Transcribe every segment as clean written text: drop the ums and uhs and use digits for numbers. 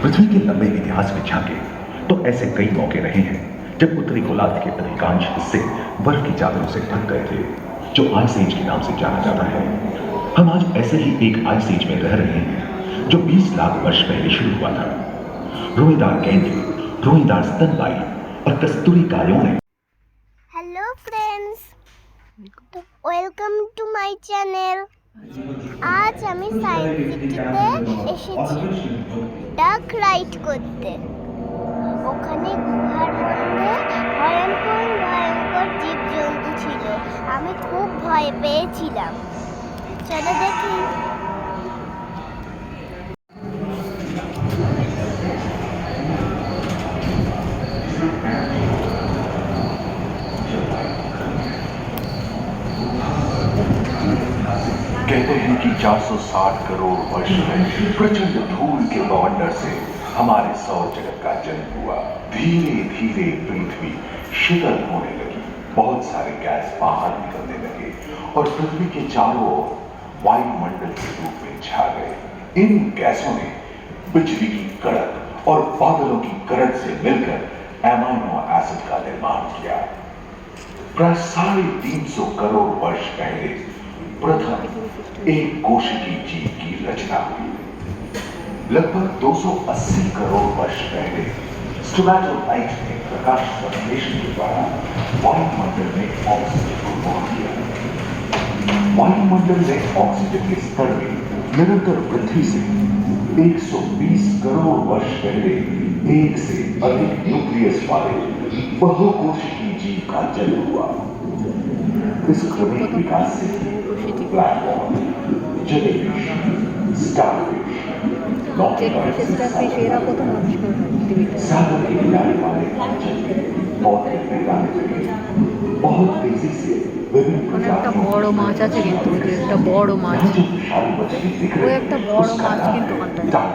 पृथ्वी के लंबे इतिहास में झांके तो ऐसे कई मौके रहे हैं जब उत्तरी गोलार्ध के अधिकांश हिस्से बर्फ की चादरों से ढक गए थे, जो आइस एज के नाम से जाना जाता है। हम आज ऐसे ही एक आइस एज में रह रहे हैं जो 20 लाख वर्ष पहले शुरू हुआ था। रोएदार गेंडे, रोएदार स्तनपायी और कस्तूरी गायों ने। Hello friends, welcome to my channel. আজ আমি সায়েন্স সিটিতে এসেছি ডাক রাইড করতে। ওখানে গুহার মধ্যে ভয়ঙ্কর ভয়ঙ্কর জীবজন্তু ছিল। আমি খুব ভয় পেয়েছিলাম। চলো দেখি। कहते हैं कि 460 करोड़ वर्ष में प्रचंड धूल के बवंडर से हमारे सौर जगत का जन्म हुआ। धीरे धीरे पृथ्वी शीतल होने लगी, बहुत सारे गैस बाहर निकलने लगे और पृथ्वी के चारों ओर वायुमंडल के रूप में छा गए। इन गैसों ने बिजली की कड़क और बादलों की गरज से मिलकर एमाइनो एसिड का निर्माण किया। प्राय 350 करोड़ वर्ष पहले प्रथम एक कोशिकीय जीव की रचना हुई। लगभग 280 करोड़ वर्ष पहले स्टोमैटोलाइट ने प्रकाश संश्लेषण के द्वारा वायुमंडल में ऑक्सीजन को मोड़ दिया। वायुमंडल में ऑक्सीजन के स्तर में निरंतर वृद्धि से 120 करोड़ वर्ष पहले एक से अधिक न्यूक्लियस वाले बहुकोशिकीय जीव का जन्म हुआ। इस क्रमिक विकास से ब्लैक होल, जेलीफिश, स्टारफिश, सागर के किनारे वाले पौधे फैलाने लगे। बहुत तेजी से विभिन्न একটা বড় মাছ আছে, কিন্তু একটা বড় মাছ, ও একটা বড় মাছ কিন্তু ওখানটায়।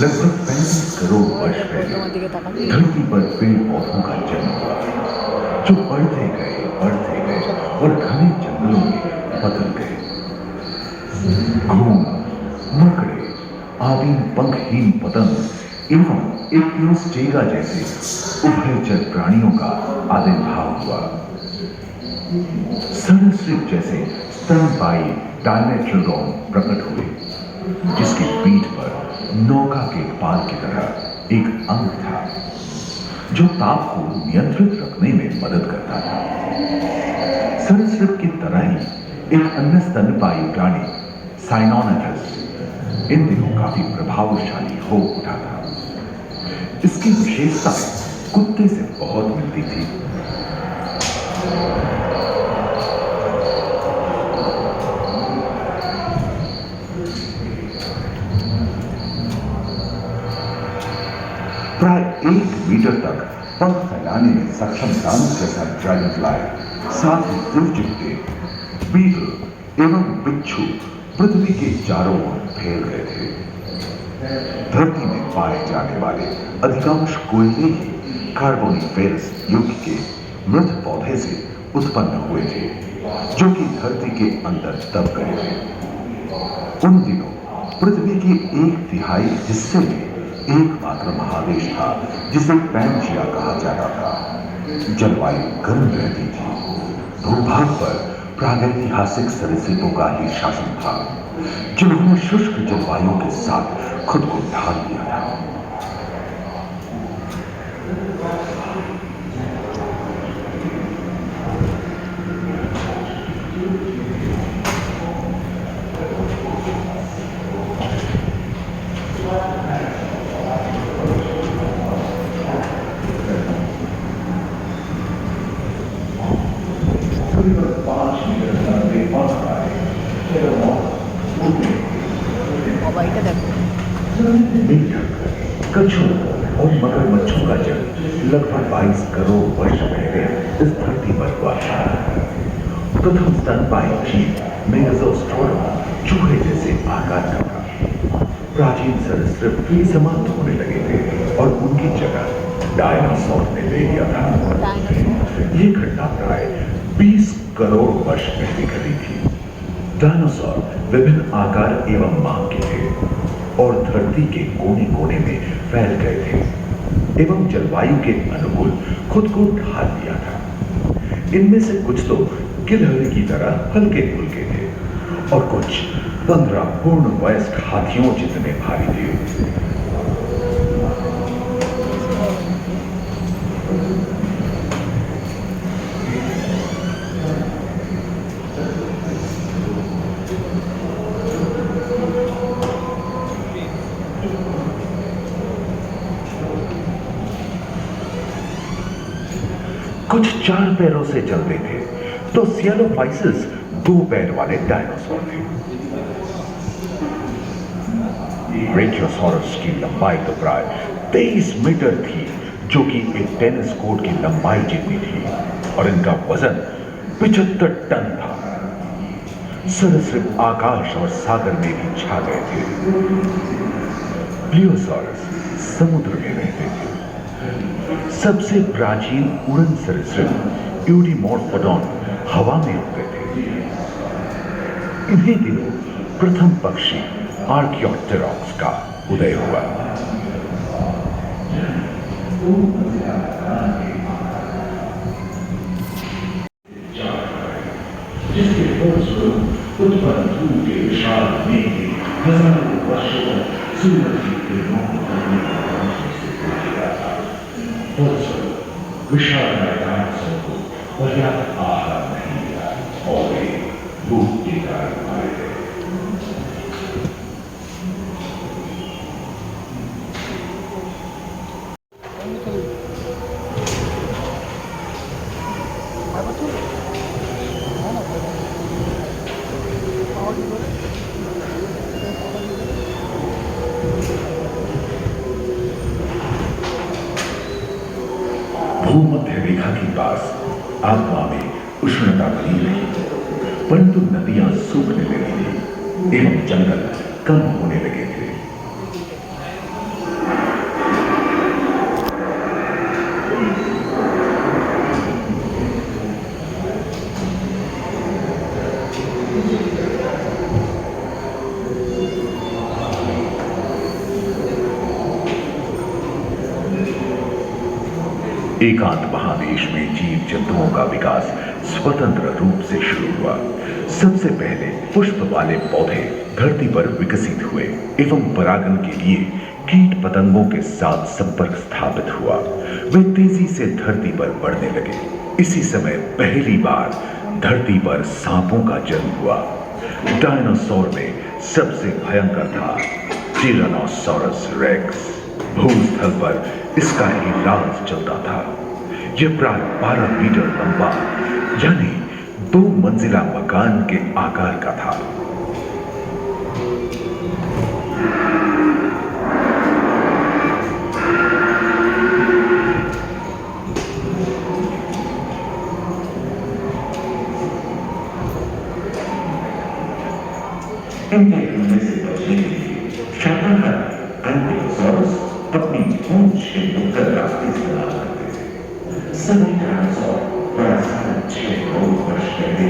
लगभग 35 करोड़ वर्ष पहले धरती पर पेड़ पौधों का जन्म हुआ, जो बढ़ते गए और घने जंगलों में बदल गए। घूम, मकड़े, आदिम पंखहीन पतंग एवं एक्टिनोस्टेगा जैसे उभयचर प्राणियों का आविर्भाव हुआ। सरीसृप जैसे स्तनपायी डायमेट्रोडॉन प्रकट हुए, जिसकी पीठ पर नौका के पाल की तरह एक अंग था, जो ताप को नियंत्रित रखने में मदद करता था। सरीसृप की तरह ही एक अन्य स्तनपायी प्राणी साइनोनेथस इन दिनों काफी प्रभावशाली हो उठा था। इसकी विशेषताएं कुत्ते से बहुत मिलती थी। प्राय 1 मीटर तक पंख फैलाने में सक्षम दानव जैसा ड्रैगन फ्लाई, साथ ही दुर्चित्ते, बीगल एवं बिच्छू पृथ्वी के चारों ओर फैल गए थे। धरती में पाए जाने वाले अधिकांश कोयले ही कार्बोनिफेरस युग के मृत पौधे से उत्पन्न हुए थे, जो कि धरती के अंदर दब गए थे। उन दिनों पृथ्वी के 1/3 हिस्से में एकमात्र महादेश था जिसे पैंजिया कहा जाता था। जलवायु गर्म रहती थी। भूभाग पर प्रागैतिहासिक सरीसृपों का ही शासन था, जिन्होंने शुष्क जलवायु के साथ खुद को ढाल लिया था। करीबन 5 मीटर लंबे पंख वाले এটা দেখো, मेंढक, कछुओं और मगरमच्छों का जन्म लगभग 22 करोड़ वर्ष पहले इस धरती पर हुआ था। प्रथम स्तनपायी जीव मेगाज़ोस्टोरम चूहे जैसे आकार का था। प्राचीन सरीसृप समाप्त होने लगे थे और उनकी जगह डायनासोर ने ले लिया था। ये घटना प्राय 20 करोड़ वर्ष पहले घटी थी। डायनासोर विभिन्न आकार एवं मांग के थे और धरती के कोने कोने में फैल गए थे एवं जलवायु के अनुकूल खुद को ढाल दिया था। इनमें से कुछ तो गिलहरी की तरह हल्के फुल्के थे और कुछ 15 पूर्ण वयस्क हाथियों जितने भारी थे। कुछ 4 पैरों से चलते थे तो सियालोफाइसिस 2 पैर वाले डायनासोर थे। ब्रेकियोसॉरस की लंबाई तो प्राय 23 मीटर थी, जो कि एक टेनिस कोर्ट की लंबाई जितनी थी, और इनका वजन 75 टन था। सरीसृप आकाश और सागर में भी छा गए थे। प्लियोसॉरस समुद्र में रहते थे। सबसे प्राचीन उड़न सरीसृप यूडीमॉर्फोडॉन हवा में उड़ते थे। इन्हीं दिनों प्रथम पक्षी आर्कियोप्टेरॉक्स का उदय हुआ। जिसके फलस्वरूप उत्पन्न धूप के विशाल मेघ हजारों वर्षों तक सूरज की किरणों को करने की रोशनी से पूछा था। फलस्वरूप विशाल डायनासोर को पर्याप्त आहार नहीं मिला और वे भूख के कारण मारे गए। भूमध्य रेखा के पास आत्मा में उष्णता बनी रही, परंतु नदियां सूखने लगी थी एवं जंगल कम होने लगे थे। एकांत महादेश में जीव जंतुओं का विकास स्वतंत्र रूप से शुरू हुआ। सबसे पहले पुष्प वाले पौधे धरती पर विकसित हुए एवं परागण के लिए कीट पतंगों के साथ संपर्क स्थापित हुआ। वे तेजी से धरती पर बढ़ने लगे। इसी समय पहली बार धरती पर सांपों का जन्म हुआ। डायनासोर में सबसे भयंकर था टिरानोसॉरस रेक्स। भूस्थल पर इसका ही राज चलता था। यह प्राय 12 मीटर लंबा यानी 2 मंजिला मकान के आकार का था। इनके हमले से बचने के लिए शाकाहार एंटिलोसॉरस अपनी पूंछ के उत्तर का इस्तेमाल करते थे। सभी डायनासोर प्राय 6 करोड़ वर्ष पहले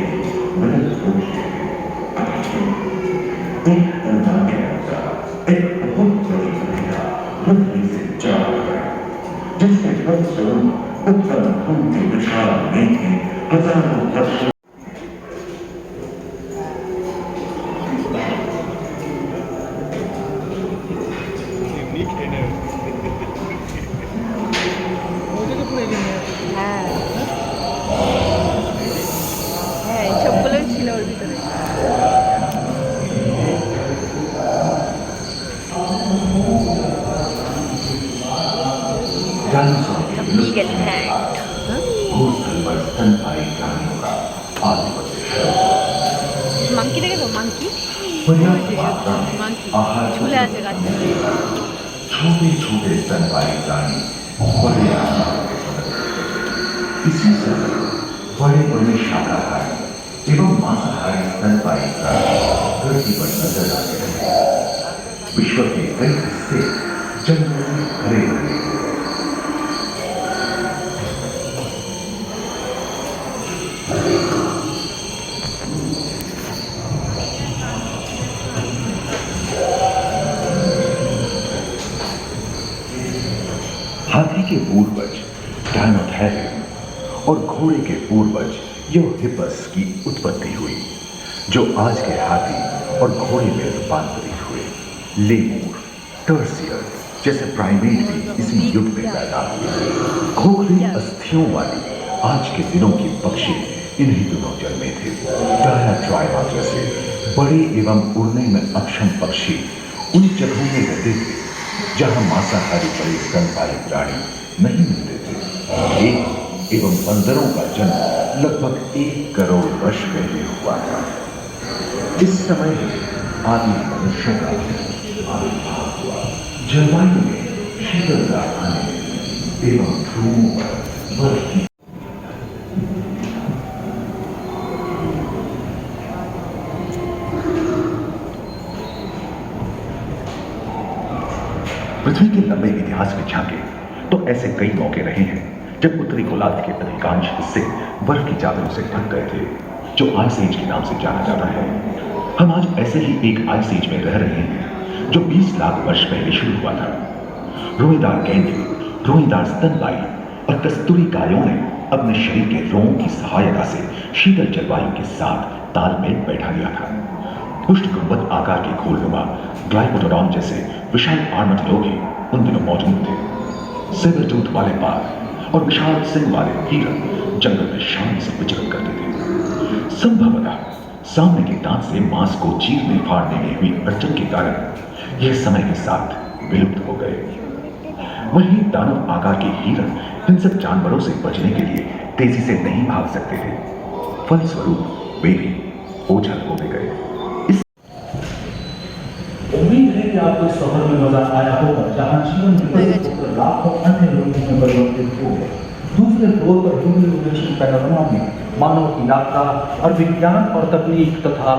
विलुप्त हो चुके थे। एक अनुमान के अनुसार एक बहुत बड़ी नदियां पृथ्वी से जा गई, जिसके फलस्वरूप उत्पन्न धूप के विशाल मेघ हजारों वर्षों मंकी देखे तो मंकी पर्याप्त मात्रा में मंकी आहार झूले আছে গাছে छोटे छोटे स्तनपायी प्राणी बड़े आकार में बदलते थे। इसी समय बड़े बड़े शाकाहारी एवं मांसाहारी स्तनपायी प्राणी धरती पर नजर आते रहे। विश्व के कई हिस्से जंगलों में भरे भरे हुए। हाथी के पूर्वज डायनोथेरियम और घोड़े के पूर्वज यूरोहिपस की उत्पत्ति हुई, जो आज के हाथी और घोड़े में रूपांतरित हुए। लेमूर, टर्सियर जैसे प्राइमेट भी इसी युग में पैदा हुए। खोखली अस्थियों वाली आज के दिनों की पक्षी इन्हीं दिनों जन्मे थे। डायाट्राइमा जैसे बड़े एवं उड़ने में अक्षम पक्षी उन जगहों में रहते थे जहां मांसाहारी बड़े स्तनपायी प्राणी नहीं मिलते थे। एक एवं बंदरों का जन्म लगभग 1 करोड़ वर्ष पहले हुआ था। इस समय आदि मनुष्यों का आविर्भाव हुआ। जलवायु में शीतलता आने लगी एवं ध्रुवों पर बर्फ की पृथ्वी के लंबे इतिहास में झांके तो ऐसे कई मौके रहे हैं जब उत्तरी गोलार्ध के अधिकांश हिस्से बर्फ की चादरों से ढक गए थे, जो आइस एज के नाम से जाना जाता है। हम आज ऐसे ही एक आइस एज में रह रहे हैं जो 20 लाख वर्ष पहले शुरू हुआ था। रोएदार गेंडे, रोएदार स्तनपायी और कस्तूरी गायों ने अपने शरीर के रोमों की सहायता से शीतल जलवायु के साथ तालमेल बैठा लिया था। पुष्ट गुंबद आकार के घोलनुमा ग्लाइकोडोडॉन जैसे विशाल आर्madillo भी उन दिनों मौजूद थे। सेबर टूथ वाले बाघ और विशाल सिंह वाले हिरण जंगल में शांति से विचरण करते थे। संभवतः सामने के दांत से मांस को चीरने फाड़ने में हुई अड़चन के कारण यह समय के साथ विलुप्त हो गए। वहीं दानव आकार के हिरण हिंसक जानवरों से बचने के लिए तेजी से नहीं भाग सकते थे। फलस्वरूप वे भी ओझल होते गए। उम्मीद है कि आपको इस सफर में मजा आया होगा, जहां जीवन में लाखों अन्य लोगों में परिवर्तित हो गए। दूसरे फ्लोर पर ह्यूमन पैनोरामा में मानव की यात्रा और विज्ञान और तकनीक तथा